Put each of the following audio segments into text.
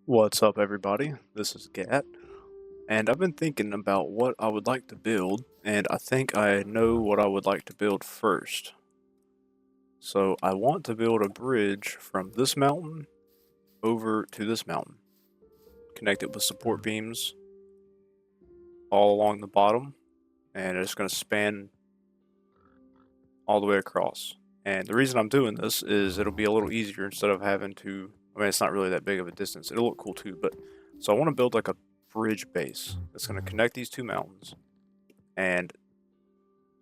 What's up, everybody? This is Gat, and I've been thinking about what I would like to build, and I think I know what I would like to build first. So, I want to build a bridge from this mountain over to this mountain, connect it with support beams all along the bottom, and it's going to span all the way across. And the reason I'm doing this is it'll be a little easier instead of having to. I mean, it's not really that big of a distance. It'll look cool too, but so I want to build like a bridge base that's going to connect these two mountains. And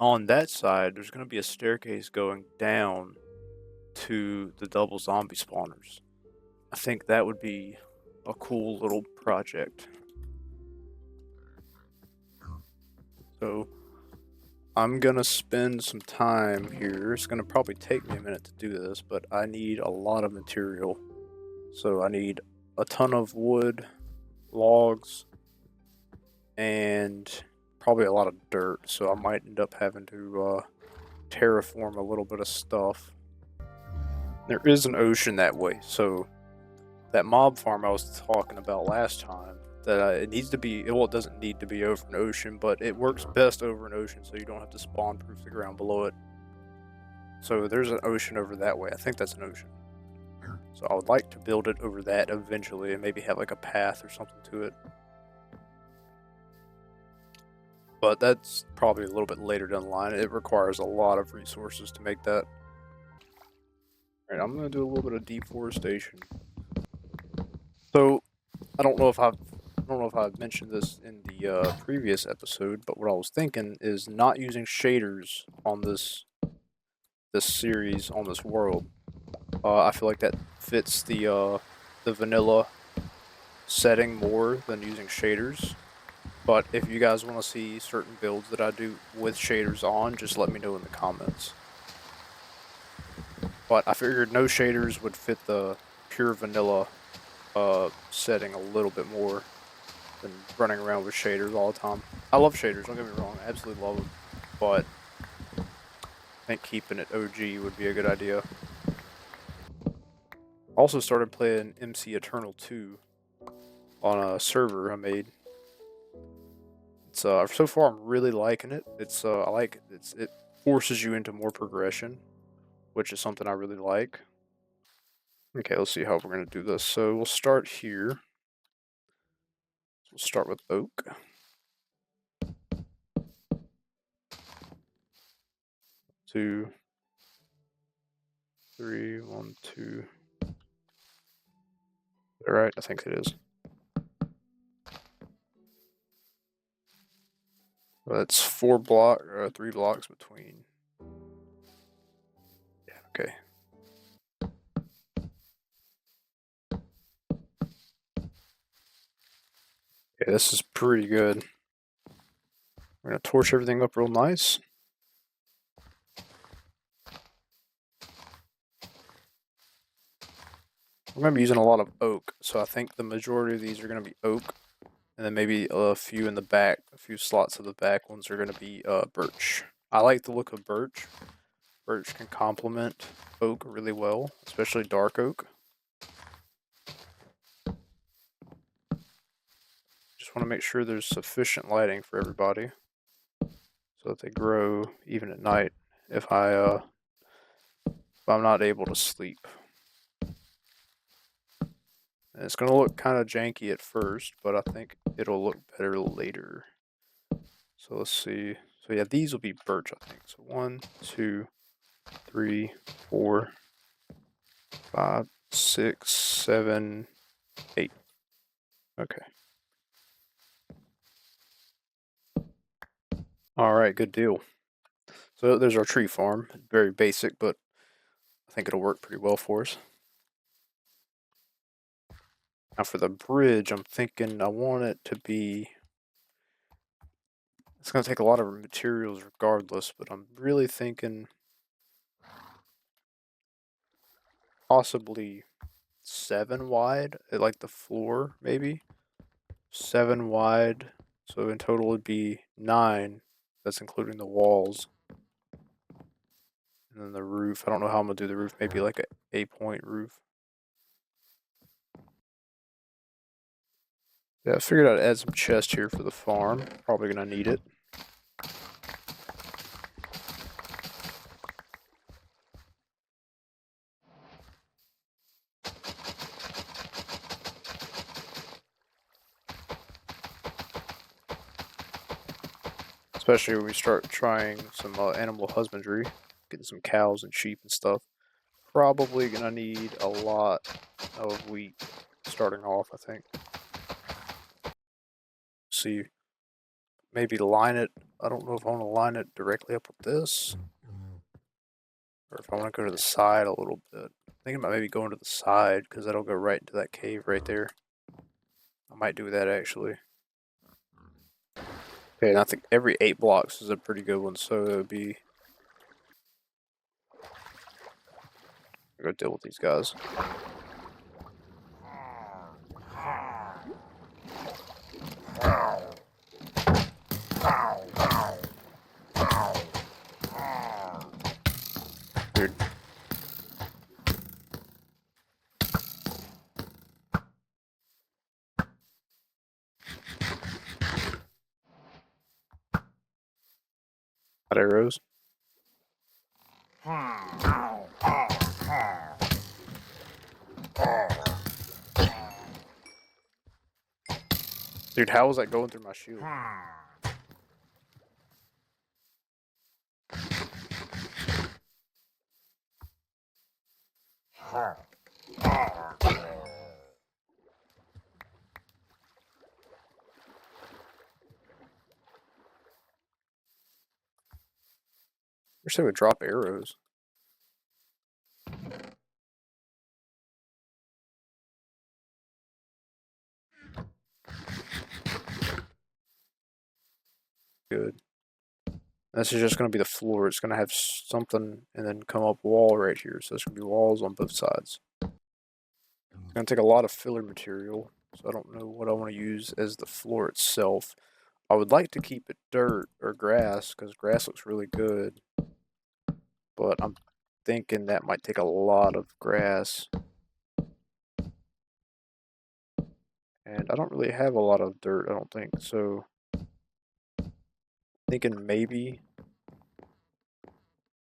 on that side, there's going to be a staircase going down to the double zombie spawners. I think that would be a cool little project. So I'm going to spend some time here. It's going to probably take me a minute to do this, but I need a lot of material. So I need a ton of wood, logs, and probably a lot of dirt. So I might end up having to terraform a little bit of stuff. There is an ocean that way, so that mob farm I was talking about last time, that it needs to be, well, it doesn't need to be over an ocean, but it works best over an ocean so you don't have to spawn proof the ground below it. So there's an ocean over that way. I think that's an ocean. So I would like to build it over that eventually and maybe have like a path or something to it. But that's probably a little bit later down the line. It requires a lot of resources to make that. Alright, I'm going to do a little bit of deforestation. So I don't know if I've mentioned this in the previous episode, but what I was thinking is not using shaders on this series on this world. I feel like that fits the vanilla setting more than using shaders. But if you guys want to see certain builds that I do with shaders on, just let me know in the comments. But I figured no shaders would fit the pure vanilla setting a little bit more than running around with shaders all the time. I love shaders, don't get me wrong, I absolutely love them, but I think keeping it OG would be a good idea. Also started playing MC Eternal 2 on a server I made. It's so far I'm really liking it. I like it forces you into more progression, which is something I really like. Okay, let's see how we're gonna do this. So we'll start here. We'll start with oak. 2, 3, 1, 2. Alright, I think it is. That's 3 blocks between. Yeah, okay. Okay, this is pretty good. We're gonna torch everything up real nice. We're gonna be using a lot of oak, so I think the majority of these are gonna be oak, and then maybe a few in the back, a few slots of the back ones are gonna be birch. I like the look of birch. Birch can complement oak really well, especially dark oak. Just want to make sure there's sufficient lighting for everybody, so that they grow even at night. If I'm not able to sleep. And it's gonna look kind of janky at first, but I think it'll look better later. So let's see. So yeah, these will be birch, I think. So 1, 2, 3, 4, 5, 6, 7, 8. Okay. All right, good deal. So there's our tree farm. Very basic, but I think it'll work pretty well for us. Now for the bridge, I'm thinking I want it to be. It's going to take a lot of materials regardless, but I'm really thinking possibly 7 wide at like the floor, maybe 7 wide. So in total it'd be 9. That's including the walls. And then the roof. I don't know how I'm gonna do the roof. Maybe like a 8-point roof. Yeah, I figured I'd add some chest here for the farm. Probably gonna need it. Especially when we start trying some animal husbandry, getting some cows and sheep and stuff. Probably gonna need a lot of wheat starting off, I think. See, maybe line it. I don't know if I want to line it directly up with this, or if I want to go to the side a little bit. I'm thinking about maybe going to the side, because that'll go right into that cave right there. I might do that actually. Okay, and I think every 8 blocks is a pretty good one, so it would be... I'll go deal with these guys. Dude. Hot arrows. Dude, how was that going through my shield? Wish they would drop arrows. Good. This is just going to be the floor. It's going to have something and then come up wall right here. So there's going to be walls on both sides. It's going to take a lot of filler material. So I don't know what I want to use as the floor itself. I would like to keep it dirt or grass because grass looks really good. But I'm thinking that might take a lot of grass. And I don't really have a lot of dirt, I don't think. So thinking maybe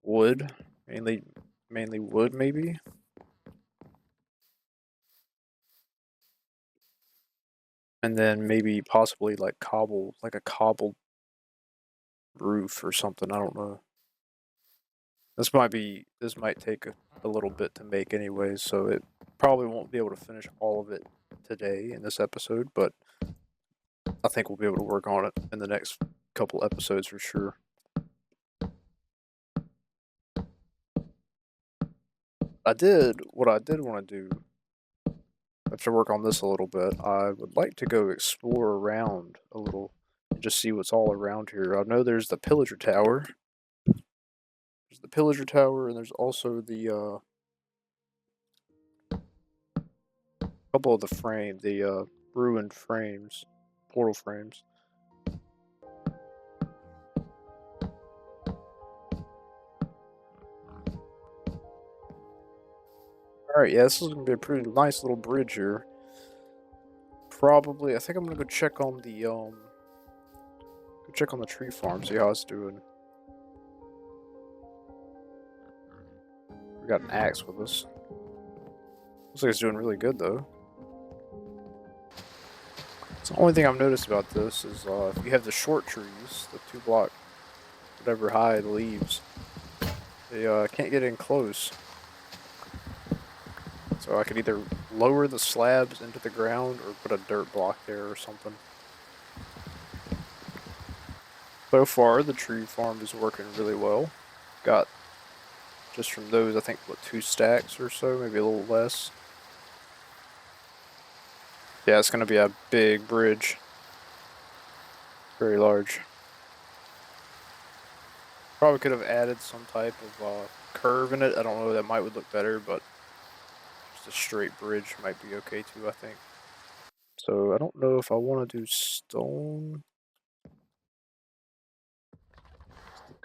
wood, mainly wood maybe. And then maybe possibly like a cobbled roof or something. I don't know. This might take a little bit to make anyways, so it probably won't be able to finish all of it today in this episode, but I think we'll be able to work on it in the next couple episodes for sure. What I did want to do after work on this a little bit, I would like to go explore around a little and just see what's all around here. I know there's the pillager tower. There's the pillager tower, and there's also the couple of the ruined frames, portal frames. Alright, yeah, this is gonna be a pretty nice little bridge here. Probably, I think I'm gonna go check on the tree farm, see how it's doing. We got an axe with us. Looks like it's doing really good though. So the only thing I've noticed about this is if you have the short trees, the 2 block, whatever high leaves, they can't get in close. So I could either lower the slabs into the ground or put a dirt block there or something. So far, the tree farm is working really well. Got, just from those, I think, what, 2 stacks or so, maybe a little less. Yeah, it's going to be a big bridge. Very large. Probably could have added some type of curve in it. I don't know, that might would look better, but just a straight bridge might be okay too, I think. So I don't know if I want to do stone. The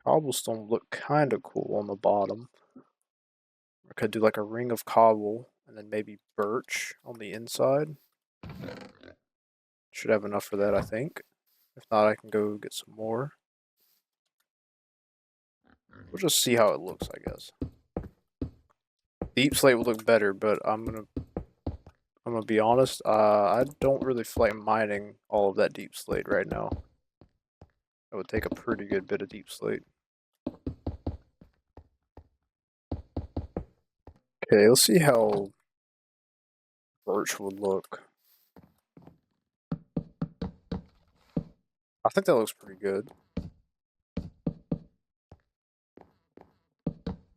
cobblestone look kind of cool on the bottom. I could do like a ring of cobble and then maybe birch on the inside. Should have enough for that, I think. If not, I can go get some more. We'll just see how it looks, I guess. Deep slate would look better, but I'm gonna be honest. I don't really feel like mining all of that deep slate right now. It would take a pretty good bit of deep slate. Okay, let's see how birch would look. I think that looks pretty good.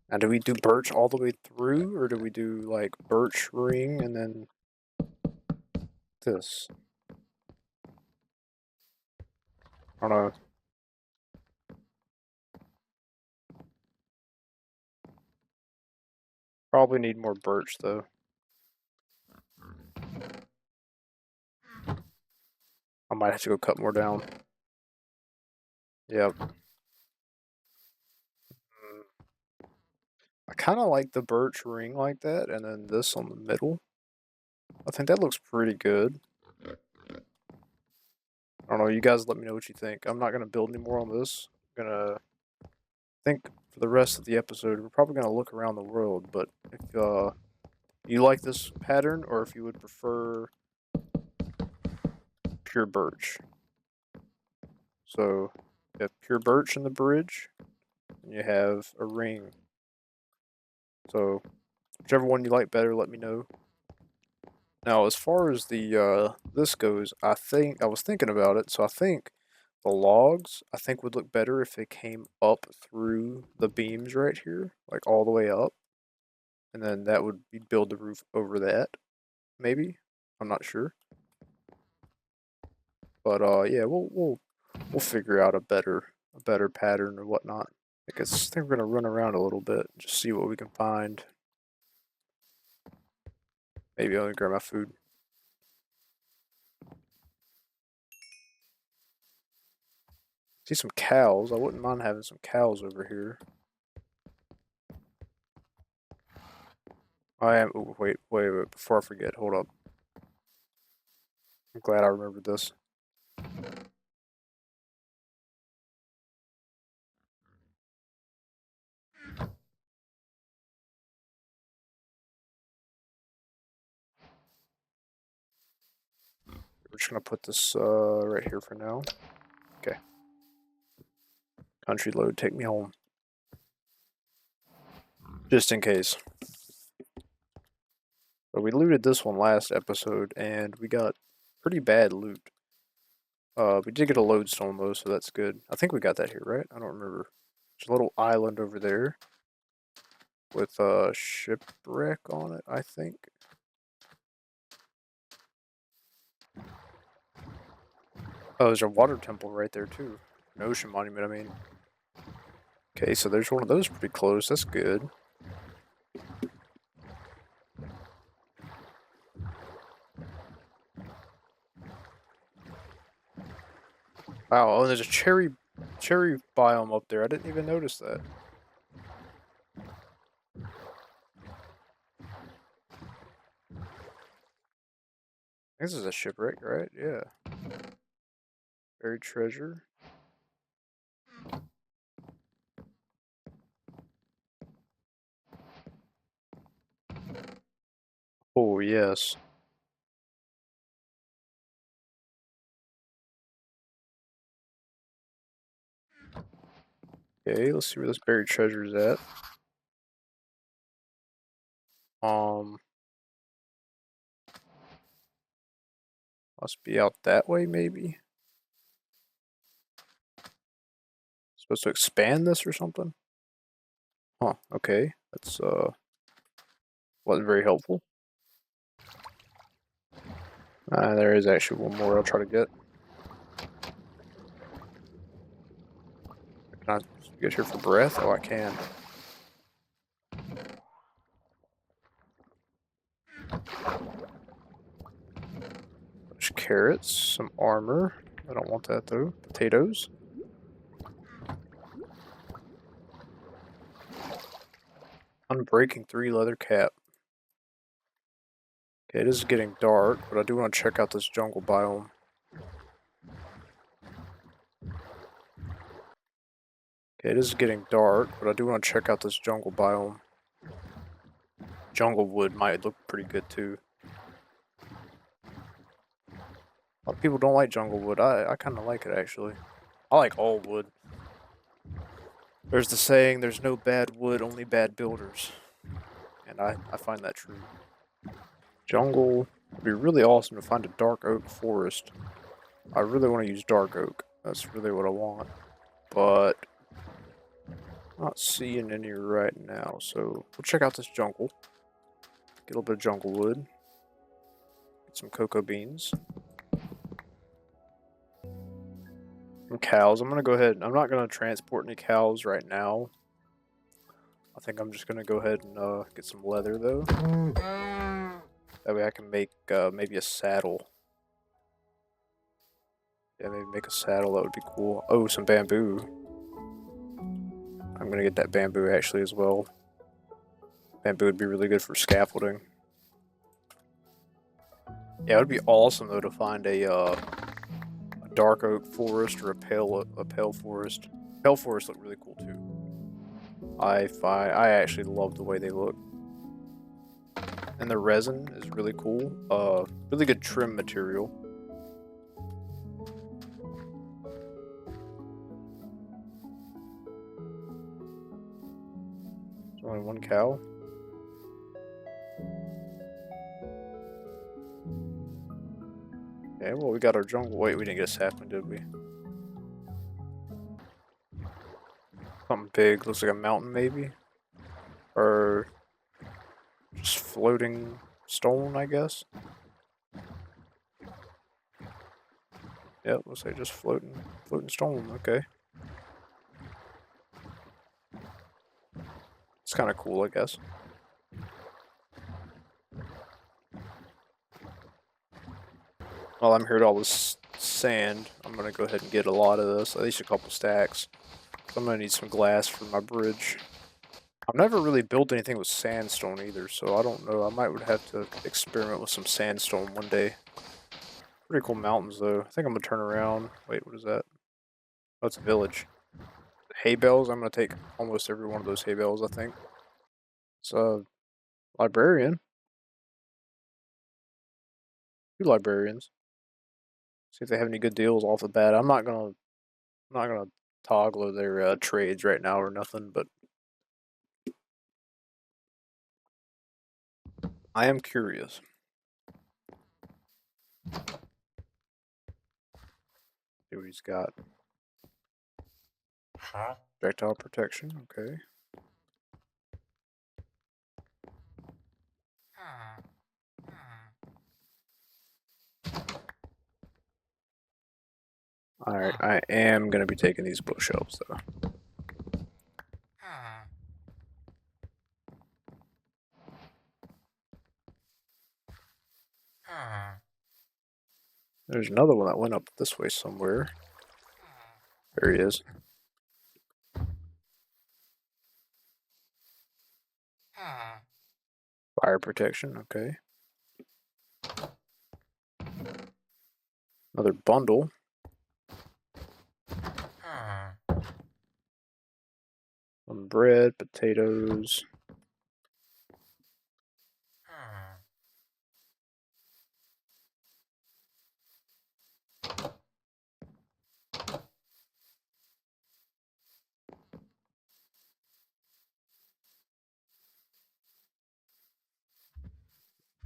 And do we do birch all the way through, or do we do like birch ring and then this? I don't know. Probably need more birch though. I might have to go cut more down. Yep. I kind of like the birch ring like that, and then this on the middle. I think that looks pretty good. I don't know, you guys let me know what you think. I'm not going to build any more on this. I'm going to think for the rest of the episode, we're probably going to look around the world, but if you like this pattern, or if you would prefer pure birch. So, you have pure birch in the bridge, and you have a ring. So, whichever one you like better, let me know. Now, as far as the this goes, I was thinking about it, so I think the logs would look better if they came up through the beams right here, like all the way up, and then that would you'd build the roof over that, maybe. I'm not sure, but yeah, we'll figure out a better pattern or whatnot. I think we're gonna run around a little bit, just see what we can find. Maybe I'll grab my food. See some cows. I wouldn't mind having some cows over here. I am. Ooh, wait. Before I forget, hold up. I'm glad I remembered this. We're just gonna put this right here for now. Okay. Country load, take me home. Just in case. But we looted this one last episode, and we got pretty bad loot. We did get a lodestone though, so that's good. I think we got that here, right? I don't remember. There's a little island over there with a shipwreck on it, I think. Oh, there's a water temple right there too. An ocean monument, I mean. Okay, so there's one of those pretty close. That's good. Wow, oh, there's a cherry biome up there. I didn't even notice that. This is a shipwreck, right? Yeah. Buried treasure. Oh, yes. Okay, let's see where this buried treasure is at. Um, must be out that way, maybe? Supposed to expand this or something? Huh, okay. That's, wasn't very helpful. There is actually one more I'll try to get. Can I get here for breath? Oh, I can. There's carrots, some armor. I don't want that though. Potatoes. Unbreaking 3 leather cap. Okay, it is getting dark, but I do want to check out this jungle biome. Okay, it is getting dark, but I do want to check out this jungle biome. Jungle wood might look pretty good too. A lot of people don't like jungle wood. I kind of like it actually. I like all wood. There's the saying, there's no bad wood, only bad builders. And I find that true. Jungle would be really awesome to find a dark oak forest. I really want to use dark oak. That's really what I want. But not seeing any right now, so we'll check out this jungle. Get a little bit of jungle wood. Get some cocoa beans. Some cows. I'm gonna go ahead. I'm not gonna transport any cows right now. I think I'm just gonna go ahead and get some leather though. That way I can make maybe a saddle. Yeah, maybe make a saddle. That would be cool. Oh, some bamboo. I'm gonna get that bamboo actually as well. Bamboo would be really good for scaffolding. Yeah, it would be awesome though to find a dark oak forest or a pale forest. Pale forests look really cool too. I actually love the way they look. And the resin is really cool. Really good trim material. There's only one cow. Okay, well we got our jungle. Wait, we didn't get a sapling, did we? Something big. Looks like a mountain maybe? Or just floating stone, I guess? Yep, looks like just floating stone, okay. It's kind of cool, I guess. While I'm here at all this sand, I'm gonna go ahead and get a lot of this, at least a couple stacks. I'm gonna need some glass for my bridge. I've never really built anything with sandstone either, so I don't know. I might would have to experiment with some sandstone one day. Pretty cool mountains though. I think I'm gonna turn around. Wait, what is that? Oh, it's a village. Hay bales. I'm gonna take almost every one of those hay bales, I think. It's a librarian. Two librarians. See if they have any good deals off the bat. I'm not gonna toggle their trades right now or nothing, but I am curious. See what he's got. Projectile protection. Okay. Alright, I am gonna be taking these bookshelves though. There's another one that went up this way somewhere. There he is. Fire protection, okay. Another bundle. Some bread, potatoes.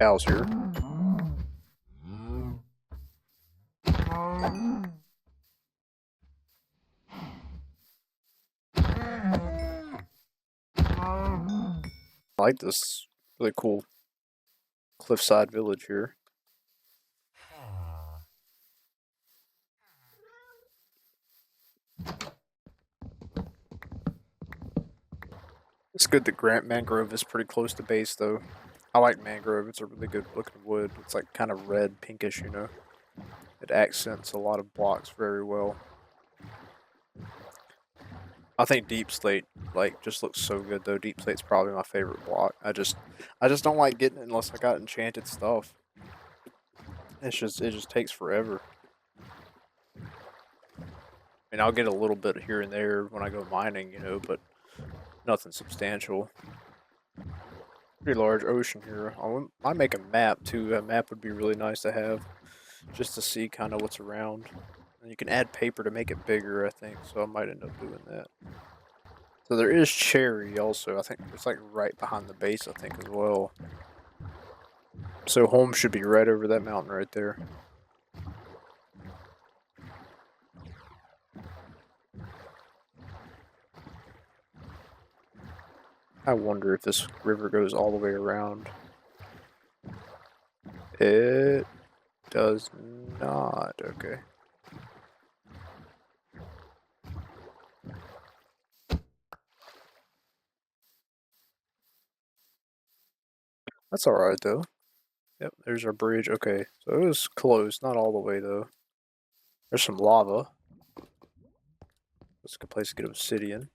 Cows here. I like this really cool cliffside village here. It's good that Grant Mangrove is pretty close to base though. I like mangrove. It's a really good looking wood. It's like kind of red, pinkish, you know. It accents a lot of blocks very well. I think deep slate like just looks so good though. Deep slate's probably my favorite block. I just don't like getting it unless I got enchanted stuff. It just takes forever. And I'll get a little bit here and there when I go mining, but nothing substantial. Pretty large ocean here. I might make a map too. A map would be really nice to have, just to see kind of what's around. And you can add paper to make it bigger, I think. So I might end up doing that. So there is cherry also. I think it's like right behind the base, I think, as well. So home should be right over that mountain right there. I wonder if this river goes all the way around. It does not. Okay. That's alright though. Yep, there's our bridge. Okay, so it was close, not all the way though. There's some lava. That's a good place to get obsidian.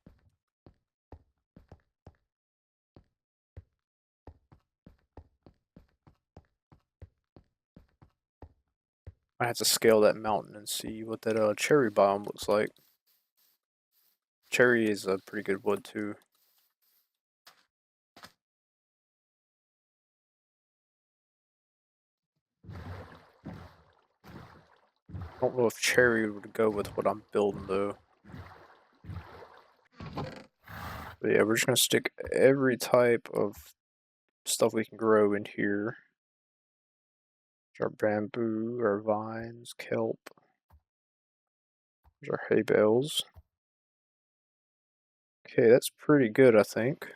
I have to scale that mountain and see what that cherry biome looks like. Cherry is a pretty good wood too. I don't know if cherry would go with what I'm building though. But yeah, we're just gonna stick every type of stuff we can grow in here. Our bamboo, our vines, kelp. There's our hay bales. Okay, that's pretty good, I think.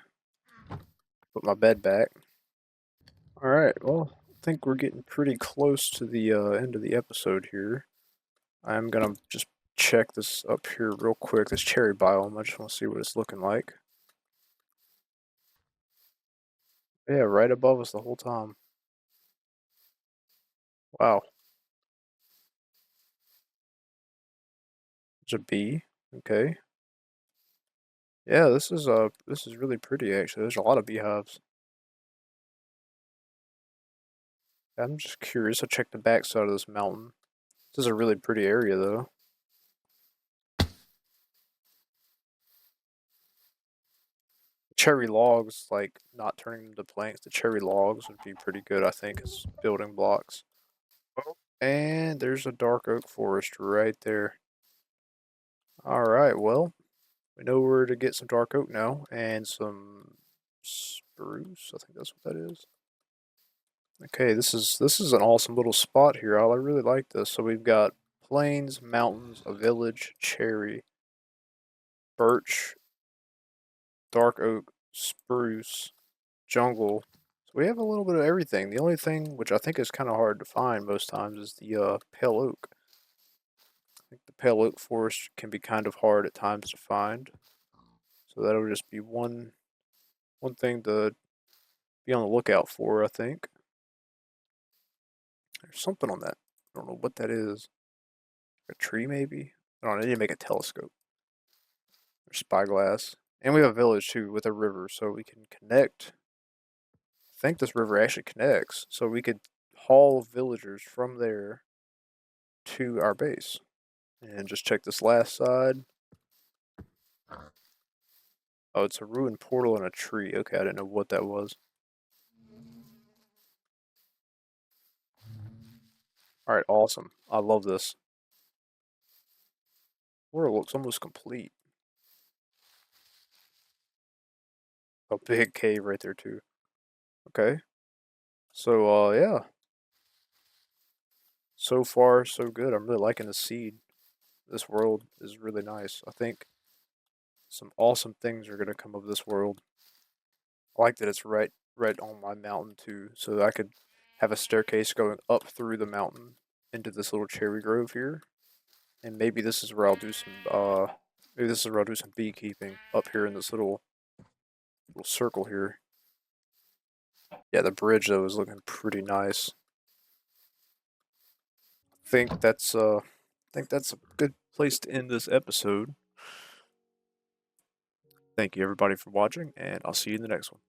Put my bed back. Alright, well, I think we're getting pretty close to the end of the episode here. I'm gonna just check this up here real quick, this cherry biome. I just want to see what it's looking like. Yeah, right above us the whole time. Wow. There's a bee. Okay. Yeah, this is really pretty actually. There's a lot of beehives. I'm just curious. I'll check the backside of this mountain. This is a really pretty area though. Cherry logs, like not turning them to planks, the cherry logs would be pretty good, I think, as building blocks. And there's a dark oak forest right there. Alright, well, we know where to get some dark oak now, and some spruce, I think that's what that is. Okay, this is an awesome little spot here. I really like this. So we've got plains, mountains, a village, cherry, birch, dark oak, spruce, jungle. So we have a little bit of everything. The only thing which I think is kind of hard to find most times is the pale oak. I think the pale oak forest can be kind of hard at times to find. So that'll just be one thing to be on the lookout for, I think. There's something on that. I don't know what that is. A tree maybe? I don't know, I need to make a telescope. Or spyglass. And we have a village too with a river, so we can connect. I think this river actually connects, so we could haul villagers from there to our base. And just check this last side. Oh, it's a ruined portal and a tree. Okay, I didn't know what that was. Alright, awesome. I love this. World looks almost complete. A big cave right there too. Okay. So yeah. So far so good. I'm really liking the seed. This world is really nice. I think some awesome things are gonna come of this world. I like that it's right on my mountain too, so I could have a staircase going up through the mountain into this little cherry grove here. And maybe this is where I'll do some maybe this is where I'll do some beekeeping up here in this little circle here. Yeah, the bridge though is looking pretty nice. I think that's a good place to end this episode. Thank you everybody for watching, and I'll see you in the next one.